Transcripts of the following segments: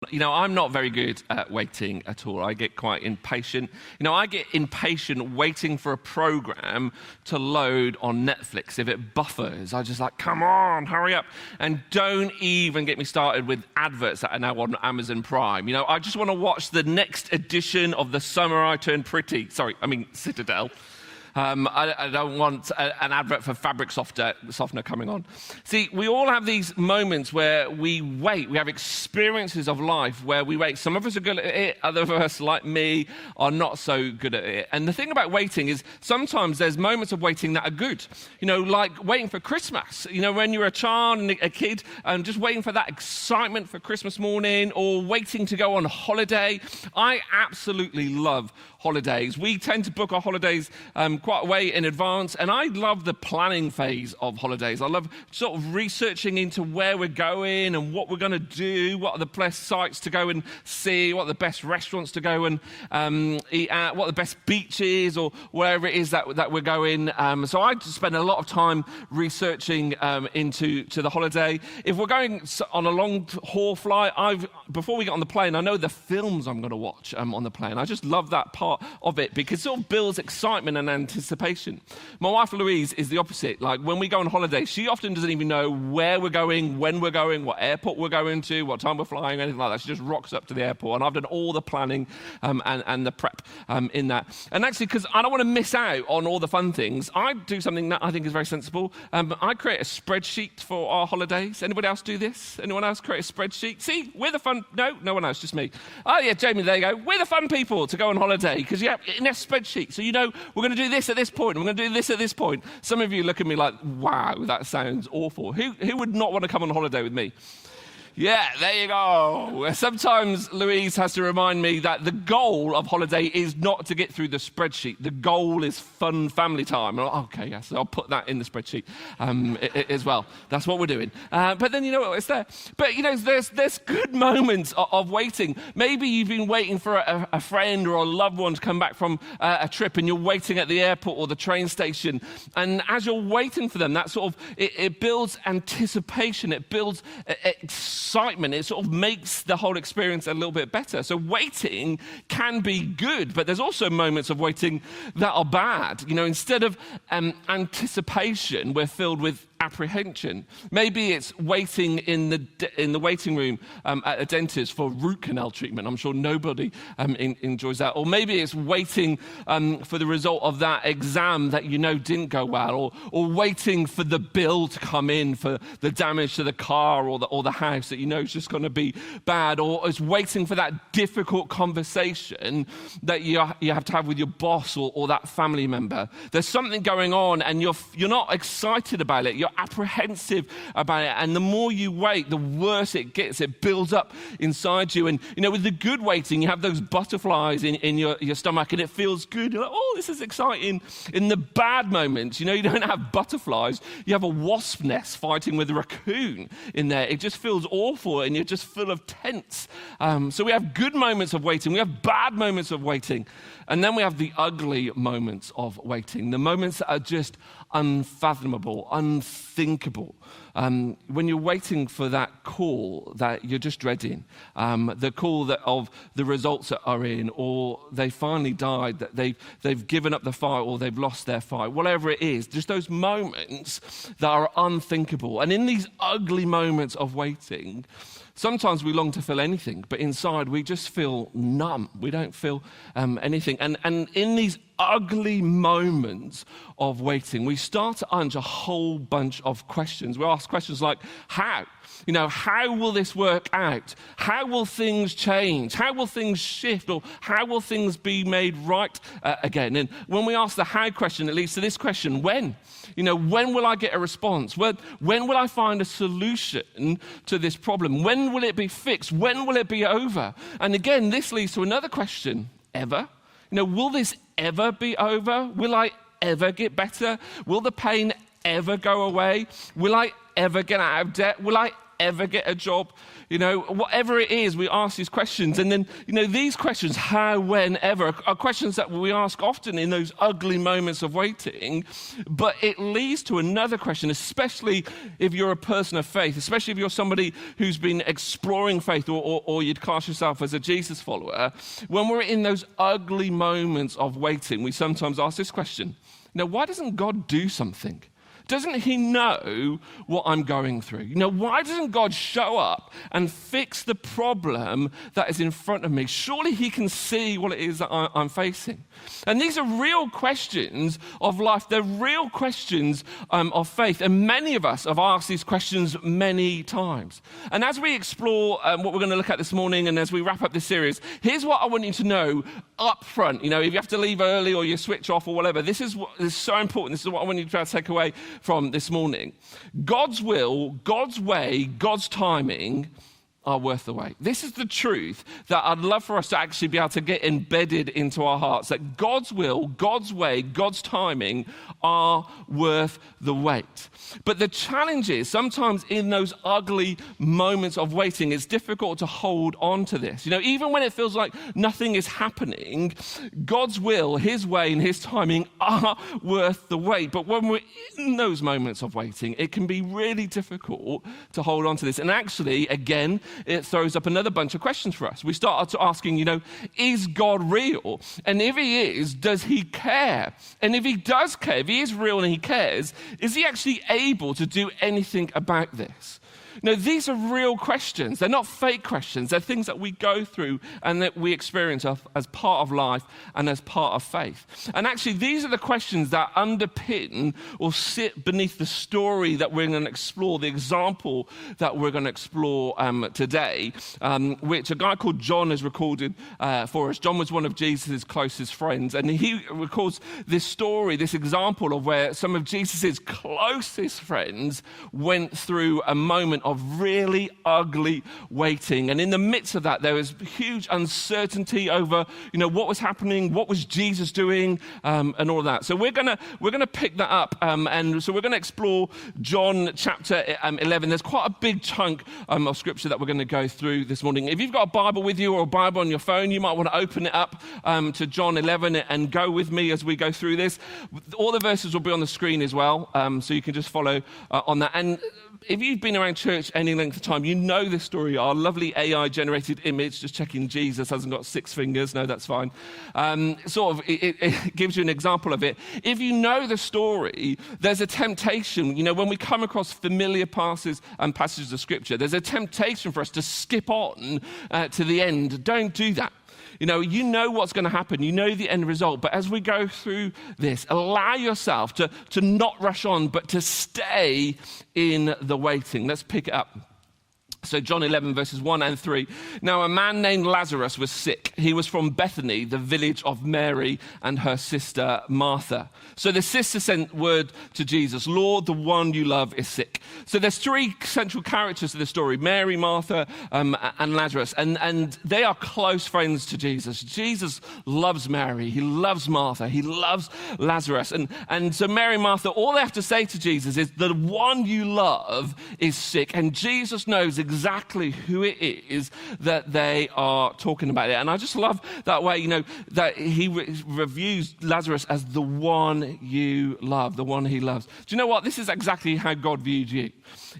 I'm not very good at waiting at all. I get quite impatient. I get impatient waiting for a program to load on Netflix. If it buffers, I just come on, hurry up. And don't even get me started with adverts that are now on Amazon Prime. I just want to watch the next edition of The Summer I Turned Pretty. Citadel. I don't want an advert for fabric softener coming on. See, we all have these moments where we wait. We have experiences of life where we wait. Some of us are good at it. Other of us, like me, are not so good at it. And the thing about waiting is sometimes there's moments of waiting that are good. Like waiting for Christmas. When you're a child and a kid, just waiting for that excitement for Christmas morning, or waiting to go on holiday. I absolutely love holidays. We tend to book our holidays quite a way in advance, and I love the planning phase of holidays. I love sort of researching into where we're going and what we're going to do, what are the best sites to go and see, what are the best restaurants to go and eat at, what are the best beaches or wherever it is that we're going. So I spend a lot of time researching into the holiday. If we're going on a long haul flight, before we get on the plane, I know the films I'm going to watch on the plane. I just love that part of it because it sort of builds excitement and anticipation. My wife Louise is the opposite. Like when we go on holiday, she often doesn't even know where we're going, when we're going, what airport we're going to, what time we're flying, anything like that. She just rocks up to the airport, and I've done all the planning and the prep in that. And actually, because I don't want to miss out on all the fun things, I do something that I think is very sensible. I create a spreadsheet for our holidays. Anybody else do this? Anyone else create a spreadsheet? See, we're the fun... No one else, just me. Oh yeah, Jamie, there you go. We're the fun people to go on holiday because you have in a spreadsheet. So we're going to do this at this point, and we're going to do this at this point. Some of you look at me like, wow, that sounds awful. Who would not want to come on holiday with me? Yeah, there you go. Sometimes Louise has to remind me that the goal of holiday is not to get through the spreadsheet. The goal is fun family time. Okay, yes, I'll put that in the spreadsheet as well. That's what we're doing. But then it's there. But there's good moments of waiting. Maybe you've been waiting for a friend or a loved one to come back from a trip, and you're waiting at the airport or the train station. And as you're waiting for them, that sort of it builds anticipation. It builds excitement. It sort of makes the whole experience a little bit better. So waiting can be good, but there's also moments of waiting that are bad. Instead of anticipation, we're filled with apprehension. Maybe it's waiting in the waiting room at a dentist for root canal treatment. I'm sure nobody enjoys that. Or maybe it's waiting for the result of that exam that didn't go well, or waiting for the bill to come in for the damage to the car or the house that is just going to be bad, or it's waiting for that difficult conversation that you have to have with your boss or that family member. There's something going on and you're not excited about it. You're apprehensive about it, and the more you wait, the worse it gets. It builds up inside you, and with the good waiting, you have those butterflies in your stomach, and it feels good. You're like, oh, this is exciting. In the bad moments, you don't have butterflies. You have a wasp nest fighting with a raccoon in there. It just feels awful, and you're just full of tense. So we have good moments of waiting. We have bad moments of waiting, and then we have the ugly moments of waiting. The moments that are just unfathomable, unthinkable. When you're waiting for that call that you're just dreading, the call of the results that are in, or they finally died, that they've given up the fight, or they've lost their fight, whatever it is, just those moments that are unthinkable. And in these ugly moments of waiting, sometimes we long to feel anything, but inside we just feel numb. We don't feel anything. And in these ugly moments of waiting, we start to answer a whole bunch of questions. We ask questions like, how? How will this work out? How will things change? How will things shift? Or how will things be made right again? And when we ask the how question, it leads to this question, when? When will I get a response? When will I find a solution to this problem? When will it be fixed? When will it be over? And again, this leads to another question, ever? Will this ever be over? Will I ever get better? Will the pain ever go away? Will I ever get out of debt? Will I ever get a job? Whatever it is, we ask these questions. And then, these questions, how, when, ever, are questions that we ask often in those ugly moments of waiting. But it leads to another question, especially if you're a person of faith, especially if you're somebody who's been exploring faith or you'd class yourself as a Jesus follower. When we're in those ugly moments of waiting, we sometimes ask this question. Why doesn't God do something? Doesn't he know what I'm going through? Why doesn't God show up and fix the problem that is in front of me? Surely he can see what it is that I'm facing. And these are real questions of life. They're real questions of faith. And many of us have asked these questions many times. And as we explore what we're going to look at this morning and as we wrap up this series, here's what I want you to know up front. If you have to leave early or you switch off or whatever, this is what is so important. This is what I want you to try to take away from this morning. God's will, God's way, God's timing are worth the wait. This is the truth that I'd love for us to actually be able to get embedded into our hearts, that God's will, God's way, God's timing are worth the wait. But the challenge is sometimes in those ugly moments of waiting, it's difficult to hold on to this. Even when it feels like nothing is happening, God's will, his way and his timing are worth the wait. But when we're in those moments of waiting, it can be really difficult to hold on to this. And actually, again, it throws up another bunch of questions for us. We start asking, is God real? And if he is, does he care? And if he does care, if he is real and he cares, is he actually able to do anything about this? These are real questions. They're not fake questions. They're things that we go through and that we experience as part of life and as part of faith. And actually, these are the questions that underpin or sit beneath the story that we're going to explore, the example that we're going to explore today, which a guy called John has recorded for us. John was one of Jesus' closest friends, and he records this story, this example of where some of Jesus' closest friends went through a moment of really ugly waiting. And in the midst of that, there was huge uncertainty over, what was happening, what was Jesus doing, and all of that. So we're gonna pick that up, and so we're gonna explore John chapter 11. There's quite a big chunk of scripture that we're going to go through this morning. If you've got a Bible with you or a Bible on your phone, you might want to open it up to John 11 and go with me as we go through this. All the verses will be on the screen as well, so you can just follow on that. And if you've been around church any length of time, you know this story. Our lovely AI-generated image, just checking Jesus hasn't got 6 fingers. No, that's fine. It gives you an example of it. If you know the story, there's a temptation. When we come across familiar passages of Scripture, there's a temptation for us to skip on to the end. Don't do that. You know what's going to happen. You know the end result. But as we go through this, allow yourself to not rush on, but to stay in the waiting. Let's pick it up. So John 11, verses 1 and 3. Now a man named Lazarus was sick. He was from Bethany, the village of Mary and her sister Martha. So the sister sent word to Jesus, Lord, the one you love is sick. So there's 3 central characters to the story, Mary, Martha, and Lazarus. And they are close friends to Jesus. Jesus loves Mary. He loves Martha. He loves Lazarus. And so Mary and Martha, all they have to say to Jesus is, the one you love is sick. And Jesus knows exactly who it is that they are talking about it. And I just love that way, that he reviews Lazarus as the one you love, the one he loves. Do you know what? This is exactly how God viewed you.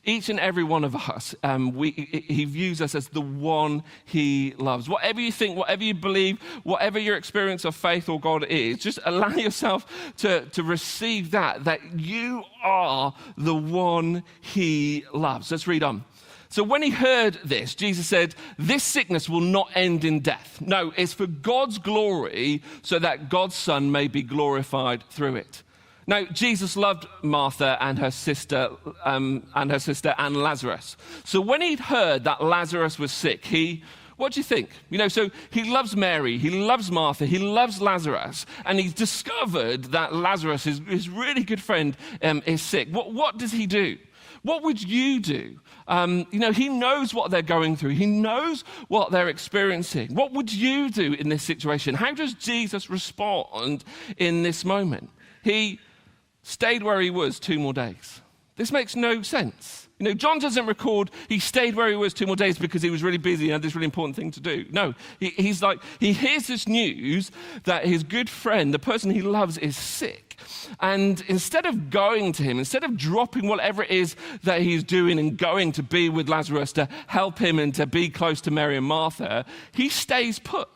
Each and every one of us, he views us as the one he loves. Whatever you think, whatever you believe, whatever your experience of faith or God is, just allow yourself to receive that you are the one he loves. Let's read on. So when he heard this, Jesus said, this sickness will not end in death. No, it's for God's glory, so that God's Son may be glorified through it. Now, Jesus loved Martha and her sister and Lazarus. So when he'd heard that Lazarus was sick, what do you think? So he loves Mary, he loves Martha, he loves Lazarus, and he's discovered that Lazarus, his really good friend, is sick. What does he do? What would you do? He knows what they're going through. He knows what they're experiencing. What would you do in this situation? How does Jesus respond in this moment? He stayed where he was 2 more days. This makes no sense. John doesn't record he stayed where he was 2 more days because he was really busy and had this really important thing to do. No, he's like, he hears this news that his good friend, the person he loves, is sick. And instead of going to him, instead of dropping whatever it is that he's doing and going to be with Lazarus to help him and to be close to Mary and Martha, he stays put.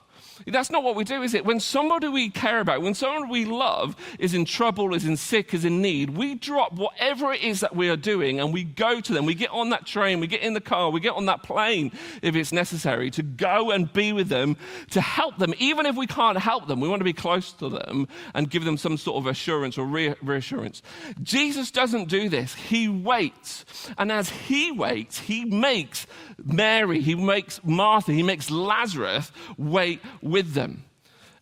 That's not what we do, is it? When somebody we care about, when someone we love is in trouble, is in sick, is in need, we drop whatever it is that we are doing and we go to them. We get on that train, we get in the car, we get on that plane if it's necessary to go and be with them, to help them. Even if we can't help them, we want to be close to them and give them some sort of assurance or reassurance. Jesus doesn't do this. He waits. And as he waits, he makes Mary, he makes Martha, he makes Lazarus wait with them.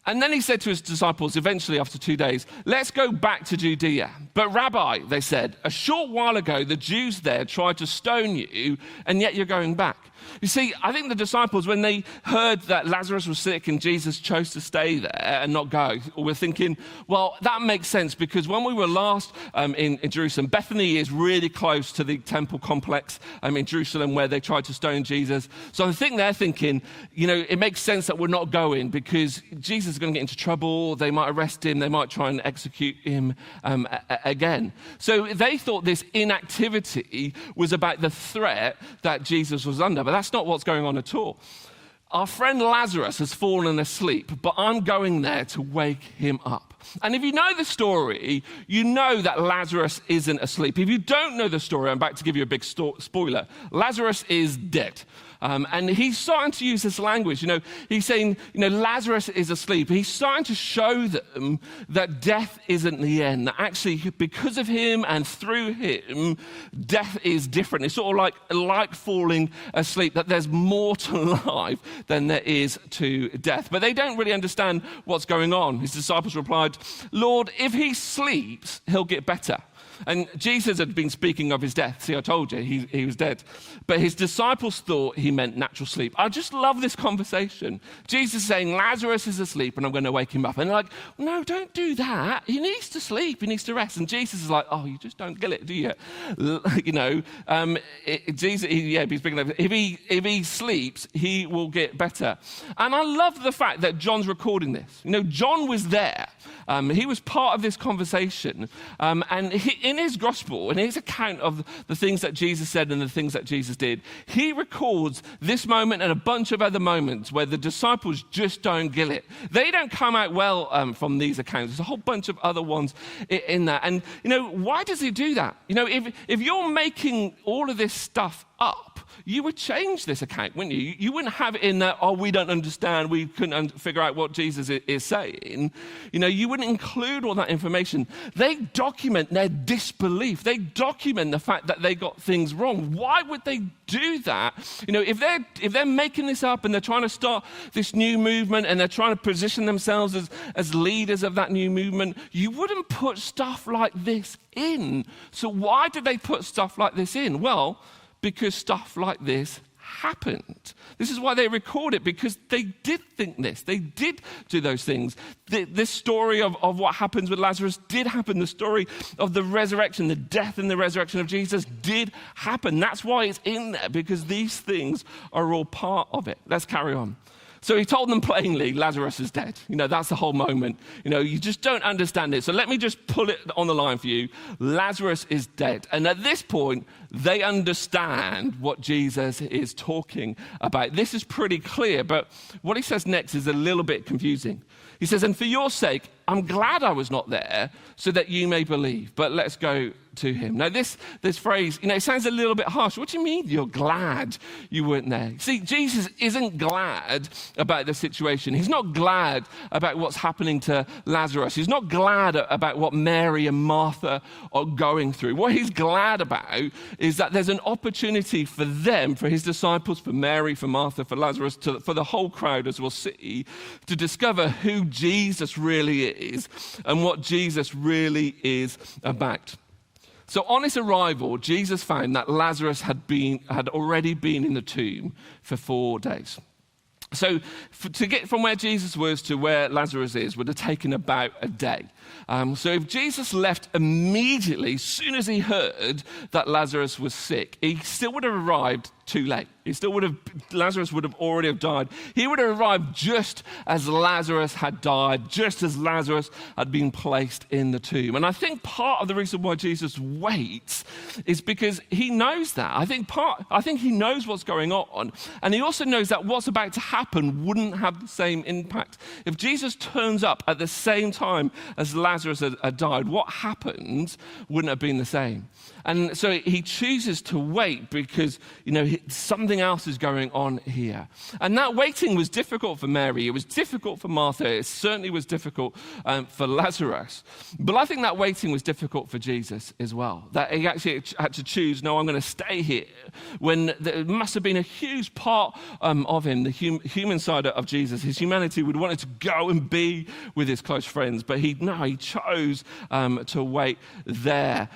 And then he said to his disciples, eventually after 2 days, let's go back to Judea. But Rabbi, they said, a short while ago the Jews there tried to stone you, and yet you're going back. You see, I think the disciples, when they heard that Lazarus was sick and Jesus chose to stay there and not go, were thinking, well, that makes sense because when we were last in Jerusalem, Bethany is really close to the temple complex in Jerusalem where they tried to stone Jesus. So I think they're thinking, it makes sense that we're not going because Jesus is going to get into trouble. They might arrest him. They might try and execute him again. So they thought this inactivity was about the threat that Jesus was under. But that's not what's going on at all. Our friend Lazarus has fallen asleep, but I'm going there to wake him up. And if you know the story, you know that Lazarus isn't asleep. If you don't know the story, I'm about to give you a big spoiler. Lazarus is dead. And he's starting to use this language. He's saying, Lazarus is asleep. He's starting to show them that death isn't the end. That actually, because of him and through him, death is different. It's sort of like falling asleep, that there's more to life than there is to death. But they don't really understand what's going on. His disciples replied, Lord, if he sleeps, he'll get better. And Jesus had been speaking of his death. See, I told you, he was dead. But his disciples thought he meant natural sleep. I just love this conversation. Jesus is saying, Lazarus is asleep and I'm going to wake him up. And they're like, no, don't do that. He needs to sleep. He needs to rest. And Jesus is like, oh, you just don't get it, do you? Jesus, he's speaking of, if he sleeps, he will get better. And I love the fact that John's recording this. John was there. He was part of this conversation. And in his gospel, in his account of the things that Jesus said and the things that Jesus did, he records this moment and a bunch of other moments where the disciples just don't get it. They don't come out well from these accounts. There's a whole bunch of other ones in that. And, why does he do that? If you're making all of this stuff up, you would change this account, wouldn't you? You wouldn't have it in that, we don't understand, we couldn't figure out what Jesus is saying. You wouldn't include all that information. They document their disbelief. They document the fact that they got things wrong. Why would they do that? If they're making this up and they're trying to start this new movement and they're trying to position themselves as leaders of that new movement, you wouldn't put stuff like this in. So why did they put stuff like this in? Well, because stuff like this happened. This is why they record it, because they did think this. They did do those things. This story of what happens with Lazarus did happen. The story of the resurrection, the death and the resurrection of Jesus did happen. That's why it's in there, because these things are all part of it. Let's carry on. So he told them plainly, Lazarus is dead. That's the whole moment. You just don't understand it. So let me just pull it on the line for you. Lazarus is dead. And at this point, they understand what Jesus is talking about. This is pretty clear, but what he says next is a little bit confusing. He says, and for your sake, I'm glad I was not there so that you may believe, but let's go to him. Now, this phrase, it sounds a little bit harsh. What do you mean you're glad you weren't there? See, Jesus isn't glad about the situation. He's not glad about what's happening to Lazarus. He's not glad about what Mary and Martha are going through. What he's glad about is that there's an opportunity for them, for his disciples, for Mary, for Martha, for Lazarus, for the whole crowd, as we'll see, to discover who Jesus really is and what Jesus really is about. So on his arrival, Jesus found that Lazarus had already been in the tomb for 4 days. So to get from where Jesus was to where Lazarus is would have taken about a day. So if Jesus left immediately, as soon as he heard that Lazarus was sick, he still would have arrived too late. Lazarus would have already have died. He would have arrived just as Lazarus had died, just as Lazarus had been placed in the tomb. And I think part of the reason why Jesus waits is because he knows that. I think he knows what's going on, and he also knows that what's about to happen wouldn't have the same impact. If Jesus turns up at the same time as Lazarus had died, what happened wouldn't have been the same. And so he chooses to wait because, something else is going on here. And that waiting was difficult for Mary. It was difficult for Martha. It certainly was difficult for Lazarus. But I think that waiting was difficult for Jesus as well. That he actually had to choose, no, I'm going to stay here. When there must have been a huge part of him, the human side of Jesus, his humanity would want to go and be with his close friends. But he chose to wait there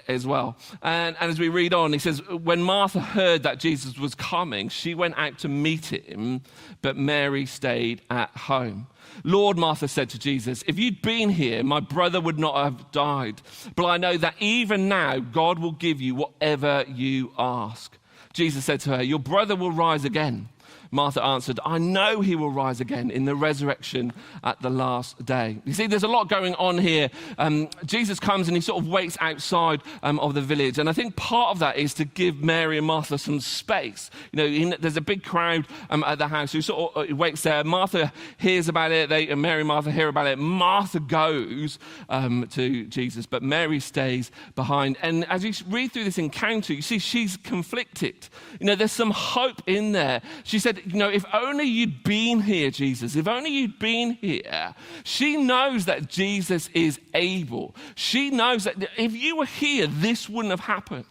as well. And as we read on, he says, when Martha heard that Jesus was coming, she went out to meet him, but Mary stayed at home. Lord, Martha said to Jesus, if you'd been here, my brother would not have died. But I know that even now, God will give you whatever you ask. Jesus said to her, your brother will rise again. Martha answered, I know he will rise again in the resurrection at the last day. You see, there's a lot going on here. Jesus comes and he sort of waits outside of the village. And I think part of that is to give Mary and Martha some space. There's a big crowd at the house who sort of waits there. Martha hears about it. Mary and Martha hear about it. Martha goes to Jesus, but Mary stays behind. And as you read through this encounter, you see she's conflicted. There's some hope in there. She said, if only you'd been here, Jesus, if only you'd been here. She knows that Jesus is able. She knows that if you were here, this wouldn't have happened.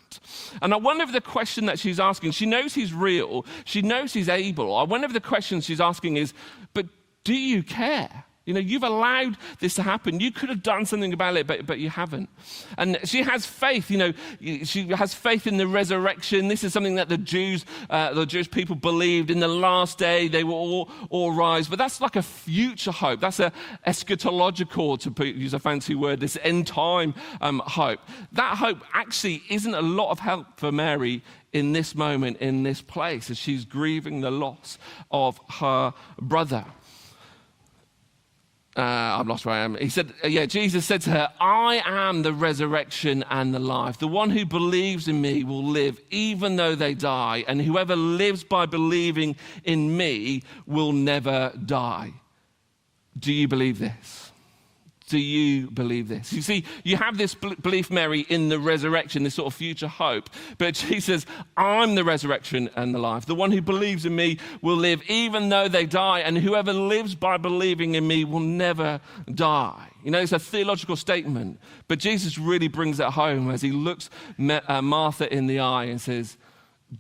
And I wonder if the question that she's asking, she knows he's real, she knows he's able. I wonder if the question she's asking is, but do you care? You've allowed this to happen. You could have done something about it, but you haven't. And she has faith. She has faith in the resurrection. This is something that the Jewish people believed. In the last day, they will all rise. But that's like a future hope. That's a eschatological, to use a fancy word, this end time hope. That hope actually isn't a lot of help for Mary in this moment, in this place, as she's grieving the loss of her brother. I've lost where I am. He said, Jesus said to her, I am the resurrection and the life. The one who believes in me will live even though they die. And whoever lives by believing in me will never die. Do you believe this? Do you believe this? You see, you have this belief, Mary, in the resurrection, this sort of future hope. But Jesus, I'm the resurrection and the life. The one who believes in me will live even though they die. And whoever lives by believing in me will never die. It's a theological statement. But Jesus really brings it home as he looks Martha in the eye and says,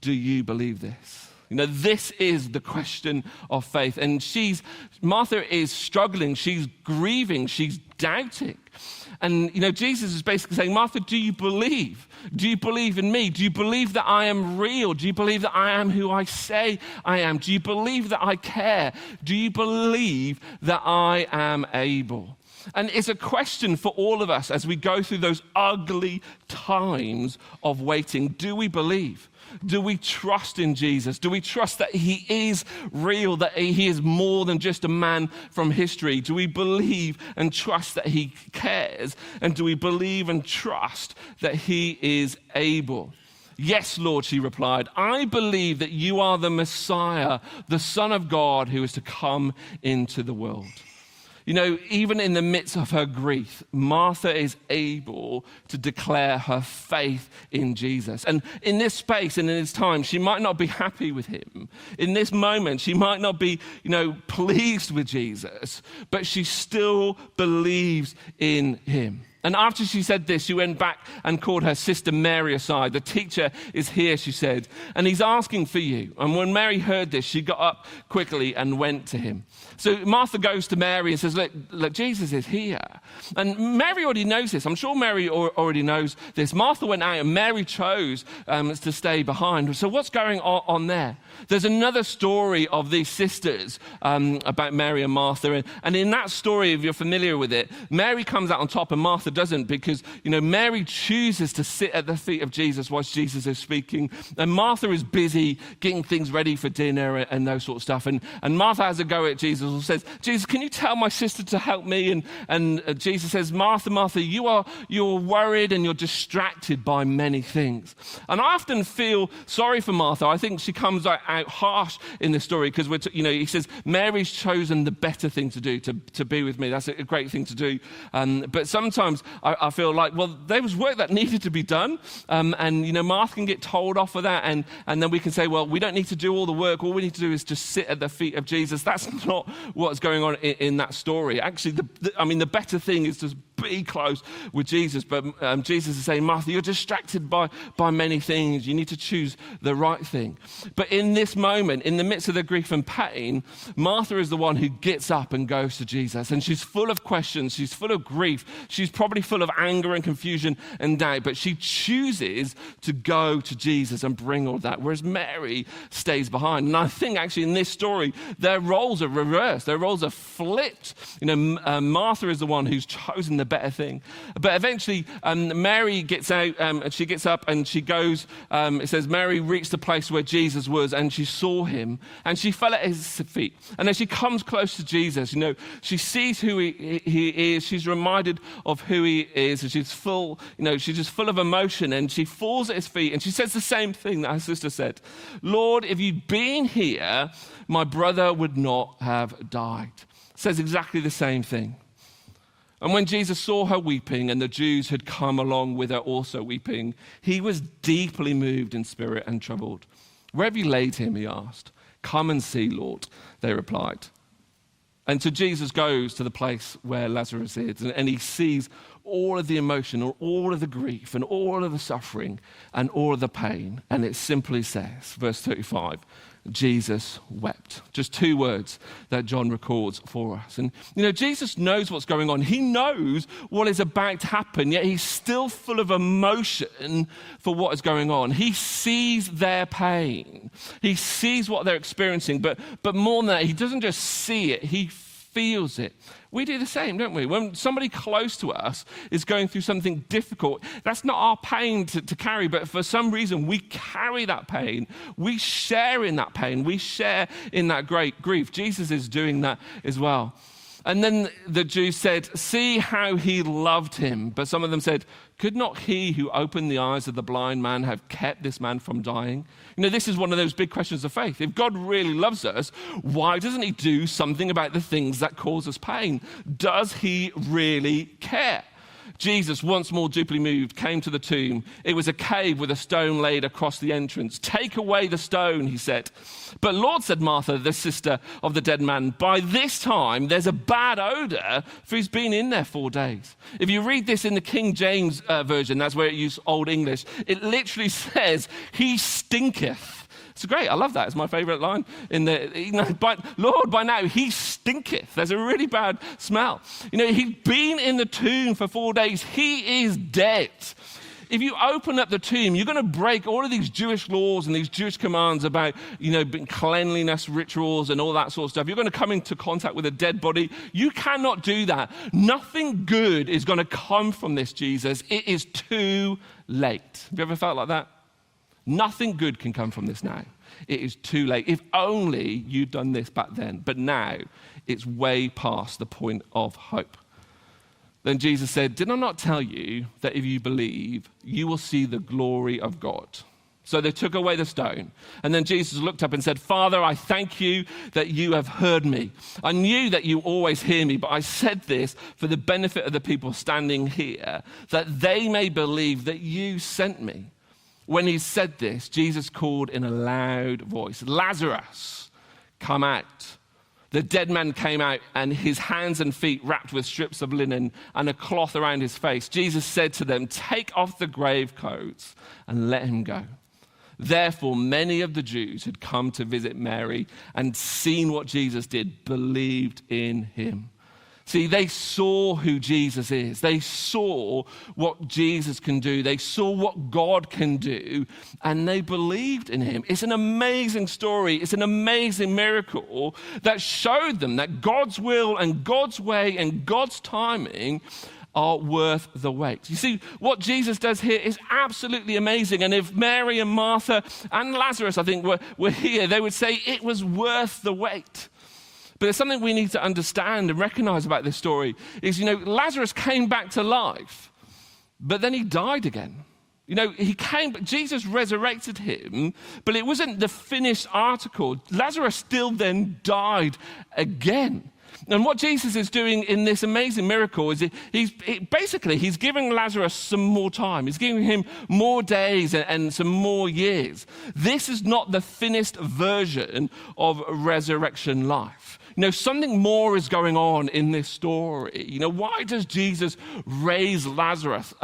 do you believe this? This is the question of faith. And Martha is struggling. She's grieving. She's doubting. And, Jesus is basically saying, Martha, do you believe? Do you believe in me? Do you believe that I am real? Do you believe that I am who I say I am? Do you believe that I care? Do you believe that I am able? And it's a question for all of us as we go through those ugly times of waiting. Do we believe? Do we trust in Jesus? Do we trust that he is real, that he is more than just a man from history? Do we believe and trust that he cares? And do we believe and trust that he is able? Yes, Lord, she replied, I believe that you are the Messiah, the Son of God who is to come into the world. Even in the midst of her grief, Martha is able to declare her faith in Jesus. And in this space and in this time, she might not be happy with him. In this moment, she might not be, pleased with Jesus, but she still believes in him. And after she said this, she went back and called her sister Mary aside. The teacher is here, she said, and he's asking for you. And when Mary heard this, she got up quickly and went to him. So Martha goes to Mary and says, look, Jesus is here. And Mary already knows this. I'm sure Mary already knows this. Martha went out and Mary chose to stay behind. So what's going on there? There's another story of these sisters about Mary and Martha. And in that story, if you're familiar with it, Mary comes out on top and Martha doesn't, because, Mary chooses to sit at the feet of Jesus whilst Jesus is speaking. And Martha is busy getting things ready for dinner and those sort of stuff. And Martha has a go at Jesus and says, Jesus, can you tell my sister to help me? And Jesus says, Martha, Martha, you're worried and you're distracted by many things. And I often feel sorry for Martha. I think she comes out harsh in this story because he says, Mary's chosen the better thing to do, to be with me. That's a great thing to do. But sometimes I feel like, well, there was work that needed to be done. Martha can get told off for that. And then we can say, well, we don't need to do all the work. All we need to do is just sit at the feet of Jesus. That's not what's going on in that story. Actually, the better thing is to be close with Jesus. But Jesus is saying, Martha, you're distracted by many things. You need to choose the right thing. But in this moment, in the midst of the grief and pain, Martha is the one who gets up and goes to Jesus. And she's full of questions. She's full of grief. She's probably full of anger and confusion and doubt. But she chooses to go to Jesus and bring all that. Whereas Mary stays behind. And I think actually in this story, their roles are reversed. Their roles are flipped. Martha is the one who's chosen the better thing. But eventually, Mary gets out, and she gets up and she goes, it says, Mary reached the place where Jesus was and she saw him and she fell at his feet. And as she comes close to Jesus, she sees who he is. She's reminded of who he is. And she's full, she's just full of emotion and she falls at his feet and she says the same thing that her sister said. Lord, if you'd been here, my brother would not have died. Says exactly the same thing. And when Jesus saw her weeping and the Jews had come along with her also weeping, he was deeply moved in spirit and troubled. Where have you laid him? He asked. Come and see, Lord, they replied. And so Jesus goes to the place where Lazarus is and he sees all of the emotion, or all of the grief, and all of the suffering, and all of the pain. And it simply says, verse 35, Jesus wept. Just two words that John records for us. And, Jesus knows what's going on. He knows what is about to happen, yet he's still full of emotion for what is going on. He sees their pain. He sees what they're experiencing, but more than that, he doesn't just see it, he feels it. We do the same, don't we? When somebody close to us is going through something difficult, that's not our pain to carry, but for some reason we carry that pain. We share in that pain. We share in that great grief. Jesus is doing that as well. And then the Jews said, see how he loved him. But some of them said, could not he who opened the eyes of the blind man have kept this man from dying? This is one of those big questions of faith. If God really loves us, why doesn't he do something about the things that cause us pain? Does he really care? Jesus, once more deeply moved, came to the tomb. It was a cave with a stone laid across the entrance. Take away the stone, he said. But Lord, said Martha, the sister of the dead man, by this time there's a bad odor, for he's been in there 4 days. If you read this in the King James version, that's where it used Old English, it literally says, he stinketh. It's great. I love that. It's my favorite line. Lord, by now he stinketh. There's a really bad smell. He'd been in the tomb for 4 days. He is dead. If you open up the tomb, you're going to break all of these Jewish laws and these Jewish commands about, cleanliness rituals and all that sort of stuff. You're going to come into contact with a dead body. You cannot do that. Nothing good is going to come from this, Jesus. It is too late. Have you ever felt like that? Nothing good can come from this now. It is too late. If only you'd done this back then. But now it's way past the point of hope. Then Jesus said, did I not tell you that if you believe, you will see the glory of God? So they took away the stone. And then Jesus looked up and said, Father, I thank you that you have heard me. I knew that you always hear me, but I said this for the benefit of the people standing here, that they may believe that you sent me. When he said this, Jesus called in a loud voice, Lazarus, come out. The dead man came out, and his hands and feet wrapped with strips of linen and a cloth around his face. Jesus said to them, "Take off the grave clothes and let him go." Therefore, many of the Jews who had come to visit Mary and seen what Jesus did believed in him. See, they saw who Jesus is. They saw what Jesus can do. They saw what God can do, and they believed in him. It's an amazing story. It's an amazing miracle that showed them that God's will and God's way and God's timing are worth the wait. You see, what Jesus does here is absolutely amazing. And if Mary and Martha and Lazarus, I think, were here, they would say it was worth the wait. But there's something we need to understand and recognize about this story is, Lazarus came back to life, but then he died again. Jesus resurrected him, but it wasn't the finished article. Lazarus still then died again. And what Jesus is doing in this amazing miracle is he's giving Lazarus some more time. He's giving him more days and some more years. This is not the finished version of resurrection life. Something more is going on in this story. Why does Jesus raise Lazarus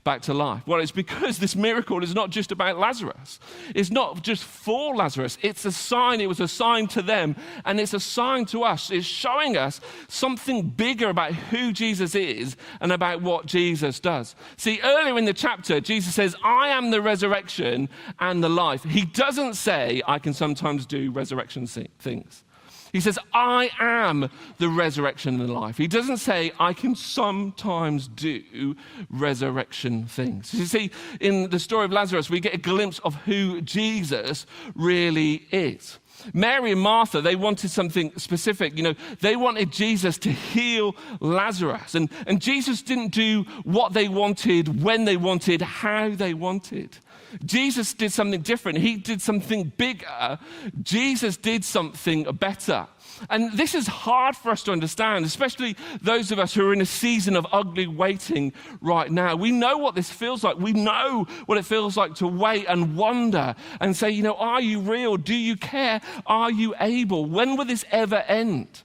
back to life? Well, it's because this miracle is not just about Lazarus. It's not just for Lazarus. It's a sign. It was a sign to them, and it's a sign to us. It's showing us something bigger about who Jesus is and about what Jesus does. See, earlier in the chapter, Jesus says, "I am the resurrection and the life." He doesn't say, "I can sometimes do resurrection things." He says, "I am the resurrection and the life." He doesn't say, "I can sometimes do resurrection things." You see, in the story of Lazarus, we get a glimpse of who Jesus really is. Mary and Martha, they wanted something specific. They wanted Jesus to heal Lazarus. And Jesus didn't do what they wanted, when they wanted, how they wanted. Jesus did something different. He did something bigger. Jesus did something better. And this is hard for us to understand, especially those of us who are in a season of ugly waiting right now. We know what this feels like. We know what it feels like to wait and wonder and say, are you real? Do you care? Are you able? When will this ever end?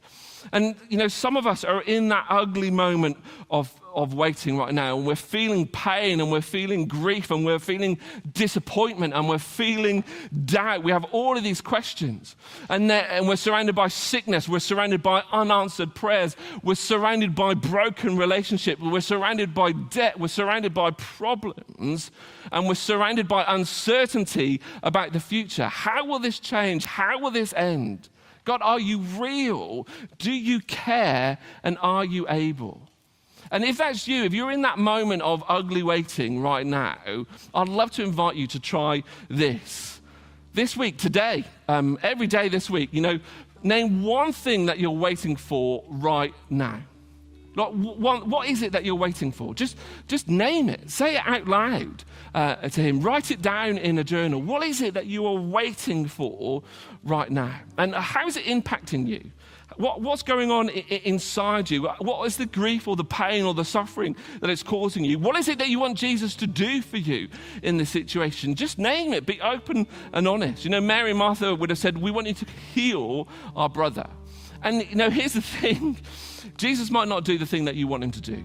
And, some of us are in that ugly moment of waiting right now, and we're feeling pain, and we're feeling grief, and we're feeling disappointment, and we're feeling doubt. We have all of these questions, and we're surrounded by sickness. We're surrounded by unanswered prayers. We're surrounded by broken relationships. We're surrounded by debt. We're surrounded by problems, and we're surrounded by uncertainty about the future. How will this change? How will this end? God, are you real? Do you care? And are you able? And if that's you, if you're in that moment of ugly waiting right now, I'd love to invite you to try this. This week, today, every day this week, name one thing that you're waiting for right now. What is it that you're waiting for? Just name it. Say it out loud to him. Write it down in a journal. What is it that you are waiting for right now? And how is it impacting you? What's going on inside you? What is the grief or the pain or the suffering that it's causing you? What is it that you want Jesus to do for you in this situation? Just name it. Be open and honest. Mary and Martha would have said, "We want you to heal our brother." And, here's the thing. Jesus might not do the thing that you want him to do.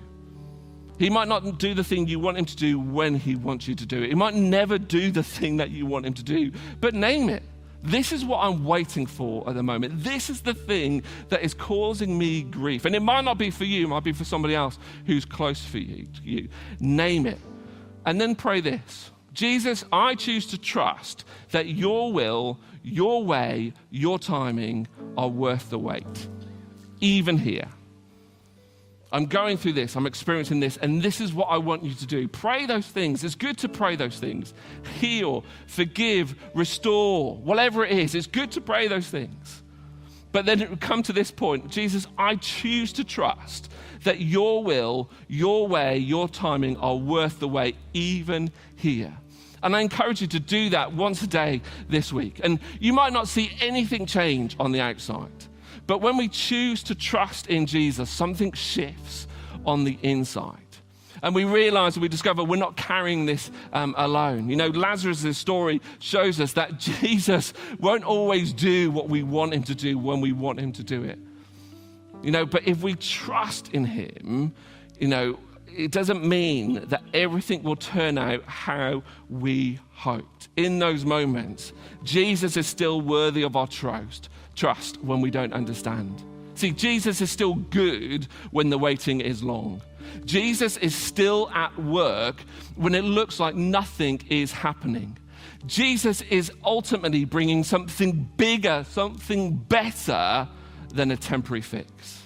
He might not do the thing you want him to do when he wants you to do it. He might never do the thing that you want him to do, but name it. This is what I'm waiting for at the moment. This is the thing that is causing me grief. And it might not be for you, it might be for somebody else who's close to you. Name it. And then pray this. Jesus, I choose to trust that your will, your way, your timing are worth the wait. Even here. I'm going through this, I'm experiencing this, and this is what I want you to do. Pray those things. It's good to pray those things. Heal, forgive, restore, whatever it is. It's good to pray those things. But then it would come to this point. Jesus, I choose to trust that your will, your way, your timing are worth the wait, even here. And I encourage you to do that once a day this week. And you might not see anything change on the outside. But when we choose to trust in Jesus, something shifts on the inside. And we realize and we discover we're not carrying this alone. Lazarus' story shows us that Jesus won't always do what we want him to do when we want him to do it. But if we trust in him, it doesn't mean that everything will turn out how we hoped. In those moments, Jesus is still worthy of our trust when we don't understand. See, Jesus is still good when the waiting is long. Jesus is still at work when it looks like nothing is happening. Jesus is ultimately bringing something bigger, something better than a temporary fix.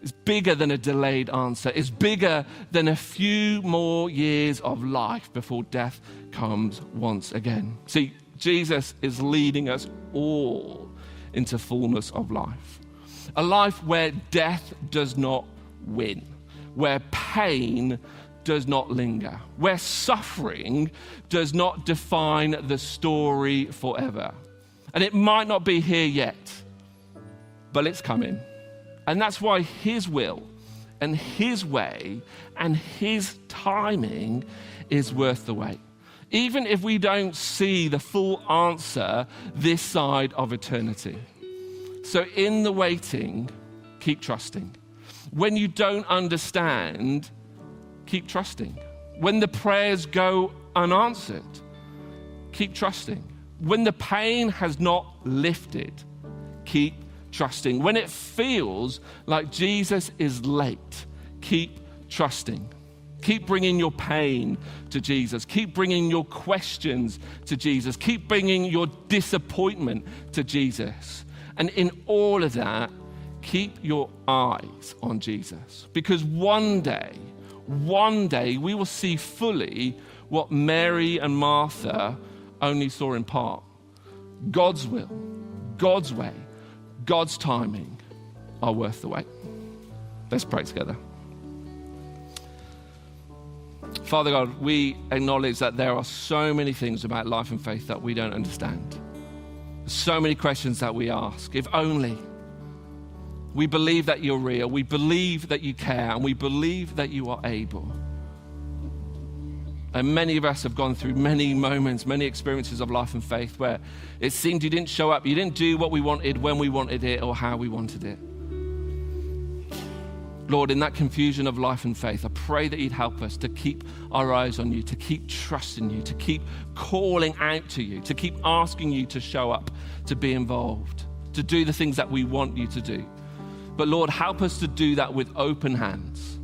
It's bigger than a delayed answer. It's bigger than a few more years of life before death comes once again. See, Jesus is leading us all into fullness of life. A life where death does not win, where pain does not linger, where suffering does not define the story forever. And it might not be here yet, but it's coming. And that's why his will and his way and his timing is worth the wait. Even if we don't see the full answer this side of eternity. So in the waiting, keep trusting. When you don't understand, keep trusting. When the prayers go unanswered, keep trusting. When the pain has not lifted, keep trusting. When it feels like Jesus is late, keep trusting. Keep bringing your pain to Jesus. Keep bringing your questions to Jesus. Keep bringing your disappointment to Jesus. And in all of that, keep your eyes on Jesus. Because one day, we will see fully what Mary and Martha only saw in part. God's will, God's way, God's timing are worth the wait. Let's pray together. Father God, we acknowledge that there are so many things about life and faith that we don't understand. So many questions that we ask. If only. We believe that you're real. We believe that you care. And we believe that you are able. And many of us have gone through many moments, many experiences of life and faith where it seemed you didn't show up. You didn't do what we wanted, when we wanted it, or how we wanted it. Lord, in that confusion of life and faith, I pray that you'd help us to keep our eyes on you, to keep trusting you, to keep calling out to you, to keep asking you to show up, to be involved, to do the things that we want you to do. But Lord, help us to do that with open hands,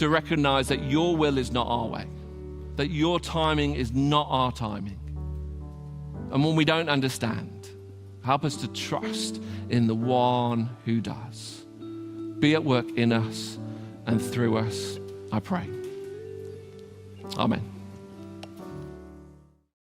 to recognize that your will is not our way, that your timing is not our timing. And when we don't understand, help us to trust in the one who does. Be at work in us and through us, I pray. Amen.